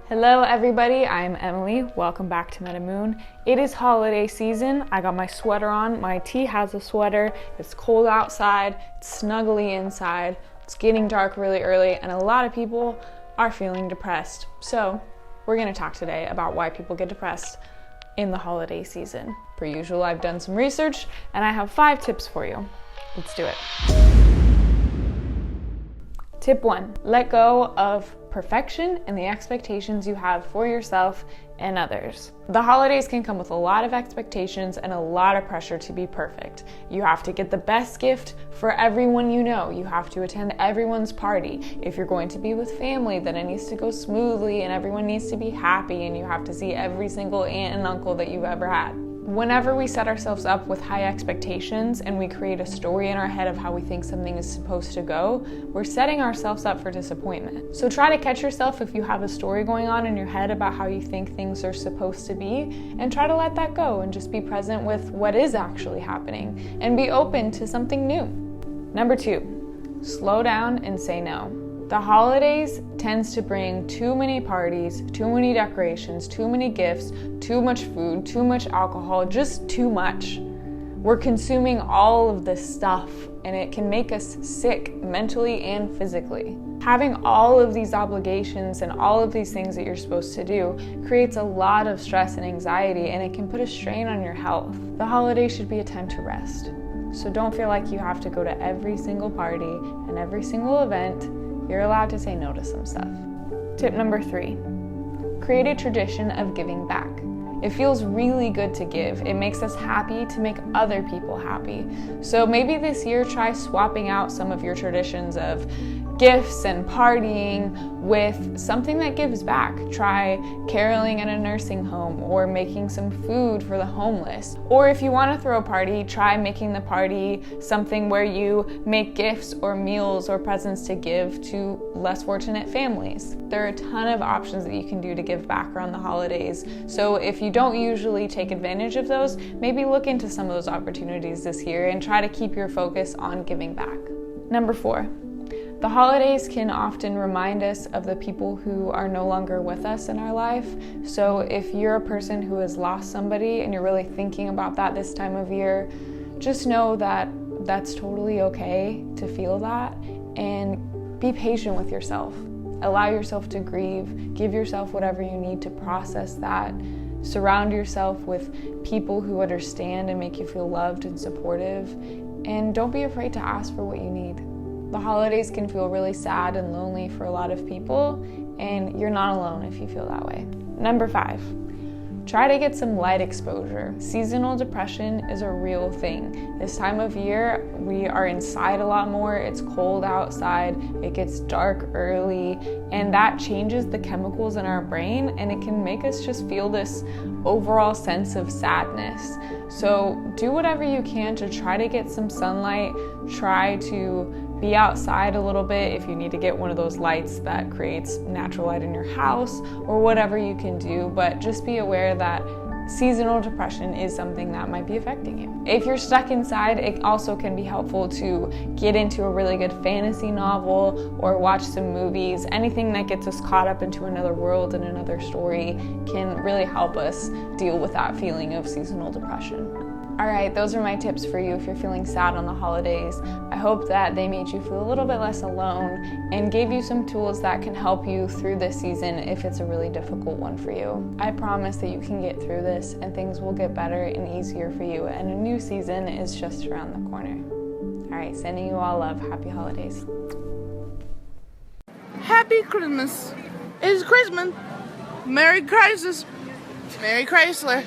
Hello everybody, I'm Emily. Welcome back to MetaMoon. It is holiday season. I got my sweater on. My tea has a sweater. It's cold outside. It's snuggly inside. It's getting dark really early and a lot of people are feeling depressed. So we're going to talk today about why people get depressed in the holiday season. Per usual, I've done some research and I have 5 tips for you. Let's do it. Tip 1, let go of perfection and the expectations you have for yourself and others. The holidays can come with a lot of expectations and a lot of pressure to be perfect. You have to get the best gift for everyone you know. You have to attend everyone's party. If you're going to be with family, then it needs to go smoothly and everyone needs to be happy and you have to see every single aunt and uncle that you've ever had. Whenever we set ourselves up with high expectations and we create a story in our head of how we think something is supposed to go, we're setting ourselves up for disappointment. So try to catch yourself if you have a story going on in your head about how you think things are supposed to be, and try to let that go and just be present with what is actually happening and be open to something new. Number 2, slow down and say no. The holidays tends to bring too many parties, too many decorations, too many gifts, too much food, too much alcohol, just too much. We're consuming all of this stuff and it can make us sick mentally and physically. Having all of these obligations and all of these things that you're supposed to do creates a lot of stress and anxiety, and it can put a strain on your health. The holidays should be a time to rest. So don't feel like you have to go to every single party and every single event. You're allowed to say no to some stuff. Tip number 3, create a tradition of giving back. It feels really good to give. It makes us happy to make other people happy. So maybe this year try swapping out some of your traditions of gifts and partying with something that gives back. Try caroling at a nursing home or making some food for the homeless. Or if you want to throw a party, try making the party something where you make gifts or meals or presents to give to less fortunate families. There are a ton of options that you can do to give back around the holidays. So if you don't usually take advantage of those, maybe look into some of those opportunities this year and try to keep your focus on giving back. Number 4, the holidays can often remind us of the people who are no longer with us in our life. So if you're a person who has lost somebody and you're really thinking about that this time of year, just know that that's totally okay to feel that, and be patient with yourself. Allow yourself to grieve, give yourself whatever you need to process that. Surround yourself with people who understand and make you feel loved and supportive, and don't be afraid to ask for what you need. The holidays can feel really sad and lonely for a lot of people, and you're not alone if you feel that way. Number 5, try to get some light exposure. Seasonal depression is a real thing. This time of year, we are inside a lot more. It's cold outside, it gets dark early, and that changes the chemicals in our brain, and it can make us just feel this overall sense of sadness. So do whatever you can to try to get some sunlight. Try to be outside a little bit if you need to get one of those lights that creates natural light in your house, or whatever you can do, but just be aware that seasonal depression is something that might be affecting you. If you're stuck inside, it also can be helpful to get into a really good fantasy novel or watch some movies. Anything that gets us caught up into another world and another story can really help us deal with that feeling of seasonal depression. All right, those are my tips for you if you're feeling sad on the holidays. I hope that they made you feel a little bit less alone and gave you some tools that can help you through this season if it's a really difficult one for you. I promise that you can get through this and things will get better and easier for you, and a new season is just around the corner. All right, sending you all love. Happy holidays. Happy Christmas. It's Christmas. Merry Christmas. Merry Chrysler.